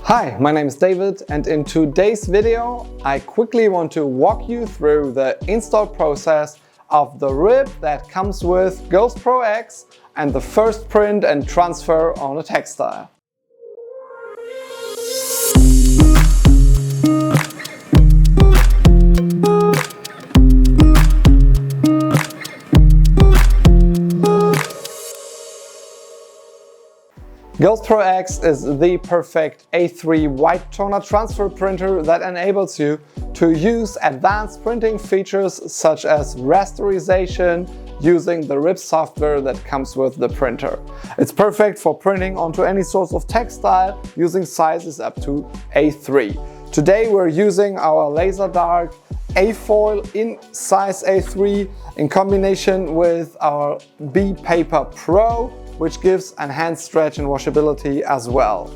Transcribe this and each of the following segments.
Hi, my name is David, and in today's video I quickly want to walk you through the install process of the rib that comes with Ghost Pro X and the first print and transfer on a textile. Ghost Pro X is the perfect A3 white toner transfer printer that enables you to use advanced printing features such as rasterization using the rib software that comes with the printer. It's perfect for printing onto any sort of textile using sizes up to A3. Today we're using our laser dark A-foil in size A3 in combination with our B Paper Pro, which gives enhanced stretch and washability as well.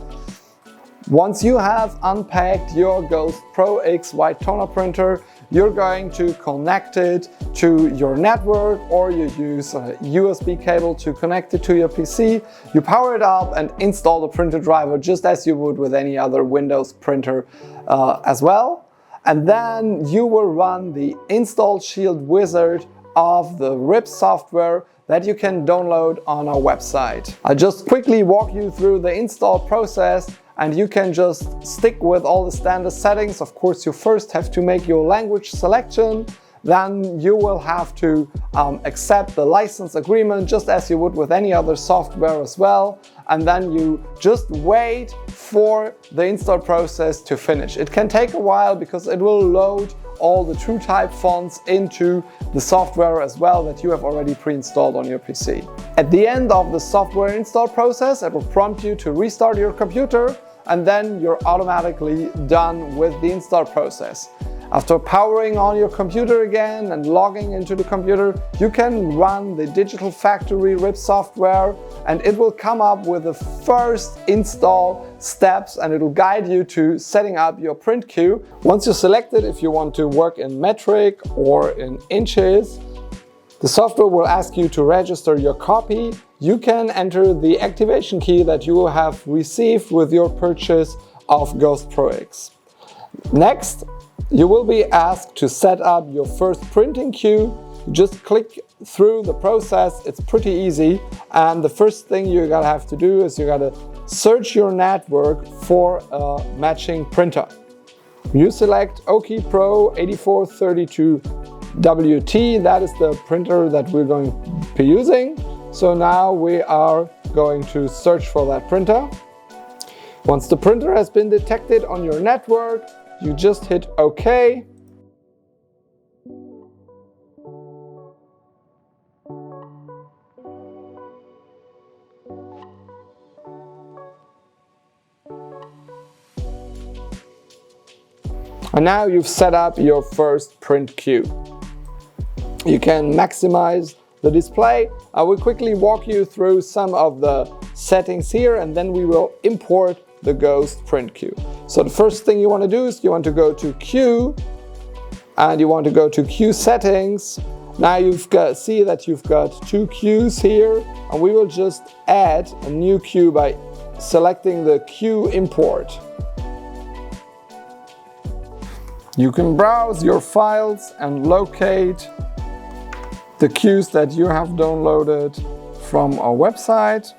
Once you have unpacked your Ghost Pro X white toner printer, you're going to connect it to your network, or you use a USB cable to connect it to your PC. You power it up and install the printer driver just as you would with any other Windows printer as well. And then you will run the install shield wizard of the RIP software that you can download on our website. I'll just quickly walk you through the install process, and you can just stick with all the standard settings. Of course, you first have to make your language selection, then you will have to accept the license agreement just as you would with any other software as well, and then you just wait for the install process to finish. It can take a while because it will load all the TrueType fonts into the software as well that you have already pre-installed on your PC. At the end of the software install process, it will prompt you to restart your computer, and then you're automatically done with the install process. After powering on your computer again and logging into the computer, you can run the Digital Factory RIP software, and it will come up with the first install steps, and it will guide you to setting up your print queue. Once you select it, if you want to work in metric or in inches, the software will ask you to register your copy. You can enter the activation key that you will have received with your purchase of Ghost Pro X. Next, you will be asked to set up your first printing queue. Just click through the process. It's pretty easy. And the first thing you're gonna have to do is you gotta search your network for a matching printer. You select Oki Pro 8432WT. That is the printer that we're going to be using. So now we are going to search for that printer. Once the printer has been detected on your network, you just hit OK. And now you've set up your first print queue. You can maximize the display. I will quickly walk you through some of the settings here, and then we will import the Ghost print queue. So the first thing you want to do is you want to go to queue, and you want to go to queue settings. Now see that you've got two queues here, and we will just add a new queue by selecting the queue import. You can browse your files and locate the queues that you have downloaded from our website.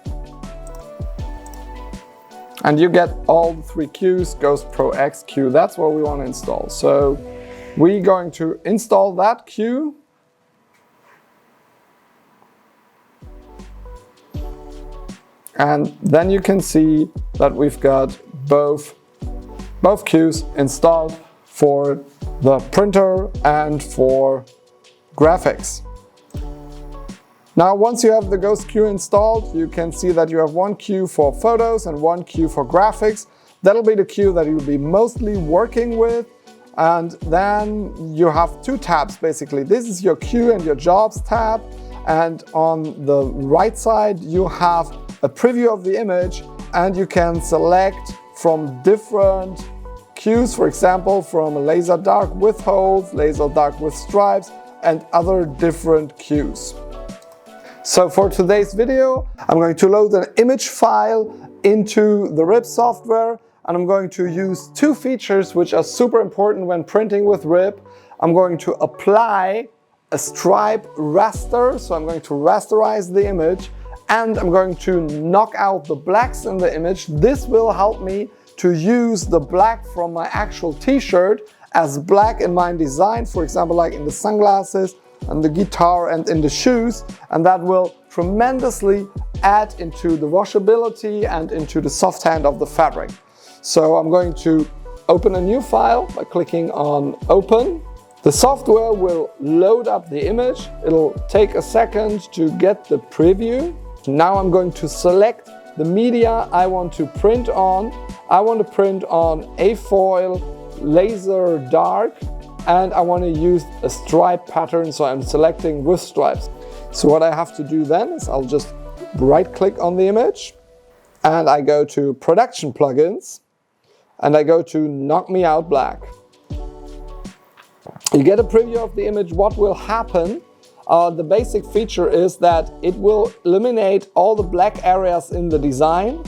And you get all the three queues, Ghost Pro X queue. That's what we want to install. So we're going to install that queue. And then you can see that we've got both queues installed for the printer and for graphics. Now, once you have the Ghost queue installed, you can see that you have one queue for photos and one queue for graphics. That'll be the queue that you'll be mostly working with. And then you have two tabs, basically. This is your queue and your jobs tab. And on the right side, you have a preview of the image, and you can select from different queues, for example, from a laser dark with holes, laser dark with stripes, and other different queues. So for today's video, I'm going to load an image file into the RIP software. and I'm going to use two features which are super important when printing with RIP. I'm going to apply a stripe raster, so I'm going to rasterize the image, and I'm going to knock out the blacks in the image. This will help me to use the black from my actual t-shirt as black in my design, for example, like in the sunglasses and the guitar and in the shoes, and that will tremendously add into the washability and into the soft hand of the fabric. So I'm going to open a new file by clicking on Open. The software will load up the image. It'll take a second to get the preview. Now I'm going to select the media I want to print on. I want to print on A-foil, laser dark, and I want to use a stripe pattern, so I'm selecting with stripes. So what I have to do then is I'll just right click on the image and I go to Production Plugins and I go to Knock Me Out Black. You get a preview of the image. What will happen? The basic feature is that it will eliminate all the black areas in the design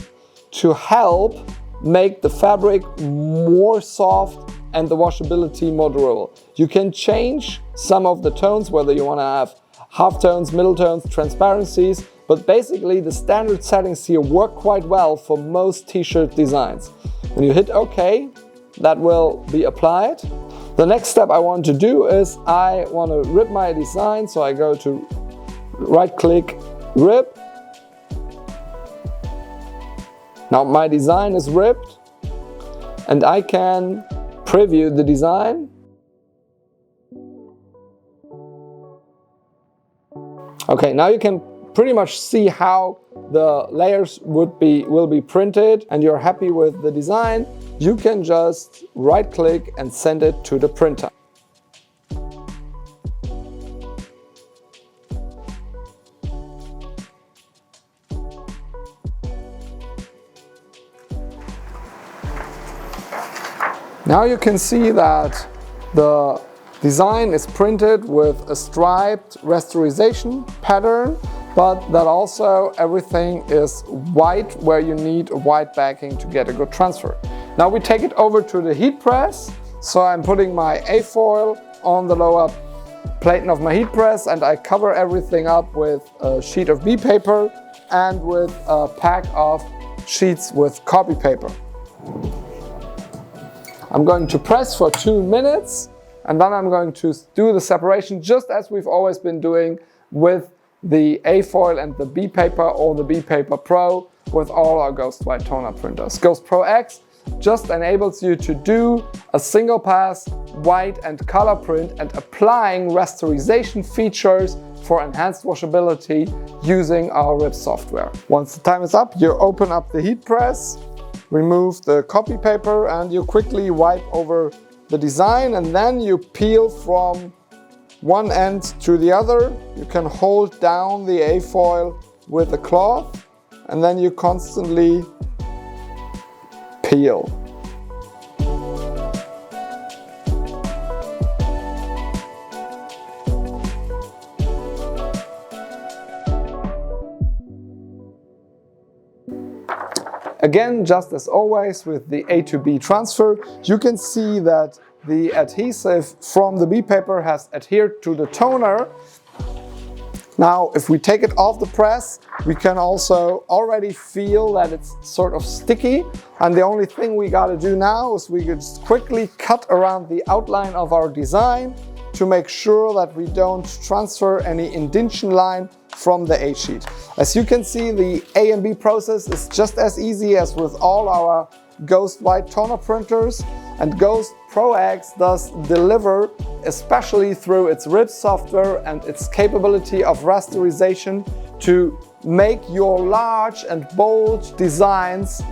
to help make the fabric more soft and the washability more durable. You can change some of the tones, whether you want to have half tones, middle tones, transparencies, but basically the standard settings here work quite well for most t-shirt designs. When you hit OK, that will be applied. The next step I want to do is I want to rip my design, so I go to right click, rip. Now my design is ripped and I can preview the design. Okay, now you can pretty much see how the layers will be printed, and you're happy with the design. You can just right click and send it to the printer. Now you can see that the design is printed with a striped rasterization pattern, but that also everything is white where you need a white backing to get a good transfer. Now we take it over to the heat press. So I'm putting my A-foil on the lower plate of my heat press and I cover everything up with a sheet of B paper and with a pack of sheets with copy paper. I'm going to press for 2 minutes and then I'm going to do the separation just as we've always been doing with the A-foil and the B paper or the B paper Pro with all our Ghost White toner printers. Ghost Pro X just enables you to do a single pass white and color print and applying rasterization features for enhanced washability using our RIP software. Once the time is up, you open up the heat press, remove the copy paper and you quickly wipe over the design and then you peel from one end to the other. You can hold down the A-foil with a cloth and then you constantly peel. Again, just as always with the A to B transfer, you can see that the adhesive from the B paper has adhered to the toner. Now, if we take it off the press, we can also already feel that it's sort of sticky. And the only thing we got to do now is we could just quickly cut around the outline of our design to make sure that we don't transfer any indentation line from the A sheet. As you can see, the A and B process is just as easy as with all our Ghost White toner printers, and Ghost Pro X does deliver, especially through its RIP software and its capability of rasterization, to make your large and bold designs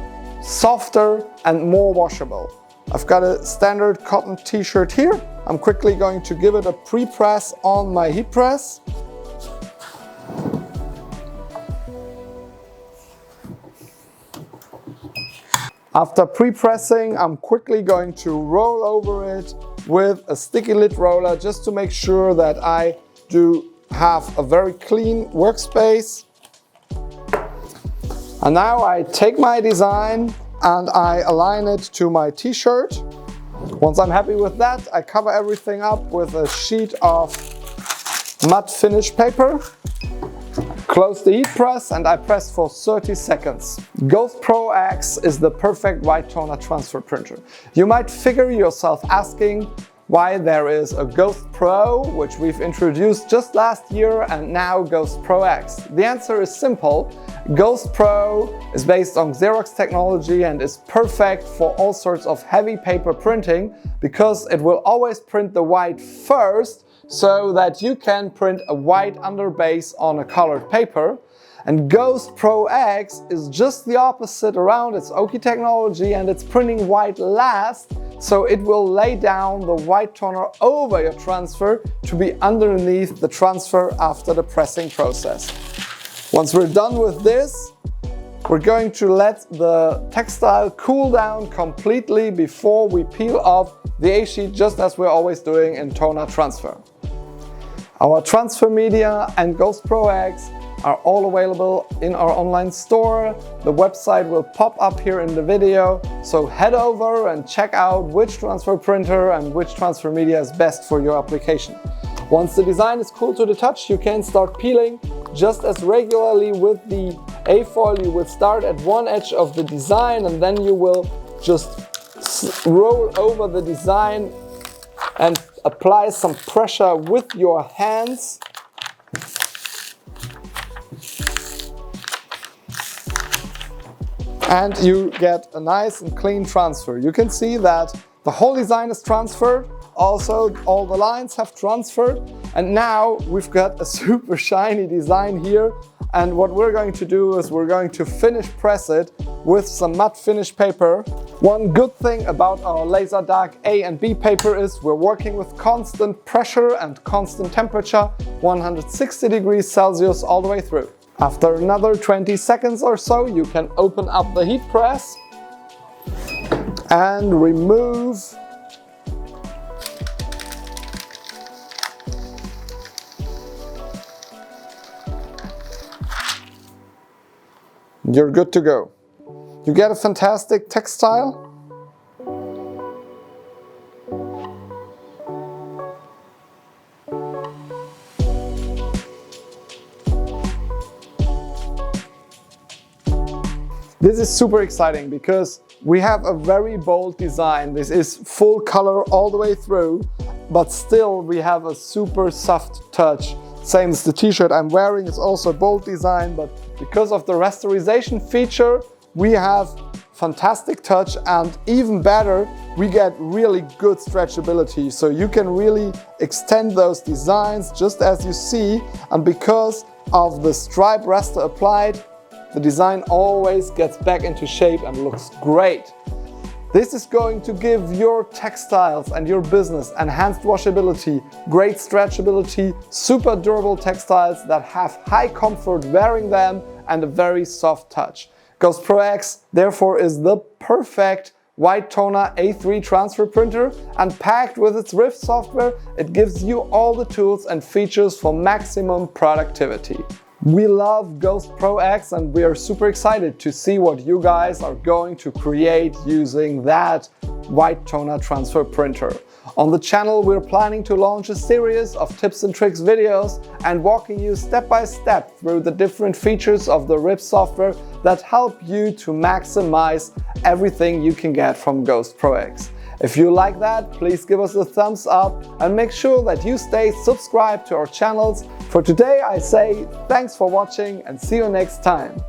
softer and more washable. I've got a standard cotton t-shirt here. I'm quickly going to give it a pre-press on my heat press. After pre-pressing, I'm quickly going to roll over it with a sticky lid roller just to make sure that I do have a very clean workspace. And now I take my design and I align it to my t-shirt. Once I'm happy with that, I cover everything up with a sheet of matte finish paper. Close the heat press and I press for 30 seconds. Ghost Pro X is the perfect white toner transfer printer. You might figure yourself asking why there is a Ghost Pro, which we've introduced just last year, and now Ghost Pro X. The answer is simple. Ghost Pro is based on Xerox technology and is perfect for all sorts of heavy paper printing because it will always print the white first, so that you can print a white underbase on a colored paper. And Ghost Pro X is just the opposite around. It's Oki technology and it's printing white last, so it will lay down the white toner over your transfer to be underneath the transfer after the pressing process. Once we're done with this, we're going to let the textile cool down completely before we peel off the A-sheet, just as we're always doing in toner transfer. Our transfer media and Ghost Pro X are all available in our online store. The website will pop up here in the video, so head over and check out which transfer printer and which transfer media is best for your application. Once the design is cool to the touch, you can start peeling. Just as regularly with the A-foil, you will start at one edge of the design and then you will just roll over the design and apply some pressure with your hands. And you get a nice and clean transfer. You can see that the whole design is transferred. Also, all the lines have transferred. And now we've got a super shiny design here. And what we're going to do is we're going to finish press it with some matte finish paper. One good thing about our laser dark A and B paper is we're working with constant pressure and constant temperature, 160 degrees Celsius all the way through. After another 20 seconds or so, you can open up the heat press and remove you're good to go. You get a fantastic textile. This is super exciting because we have a very bold design. This is full color all the way through, but still we have a super soft touch. Same as the t-shirt I'm wearing is also a bold design, but because of the rasterization feature, we have fantastic touch, and even better, we get really good stretchability. So you can really extend those designs just as you see, and because of the stripe raster applied, the design always gets back into shape and looks great. This is going to give your textiles and your business enhanced washability, great stretchability, super durable textiles that have high comfort wearing them and a very soft touch. Ghost Pro X therefore is the perfect white toner A3 transfer printer, and packed with its Rift software, it gives you all the tools and features for maximum productivity. We love Ghost Pro X and we are super excited to see what you guys are going to create using that white toner transfer printer. On the channel, we're planning to launch a series of tips and tricks videos and walking you step by step through the different features of the Rift software that help you to maximize everything you can get from Ghost Pro X. If you like that, please give us a thumbs up and make sure that you stay subscribed to our channels. For today, I say thanks for watching and see you next time.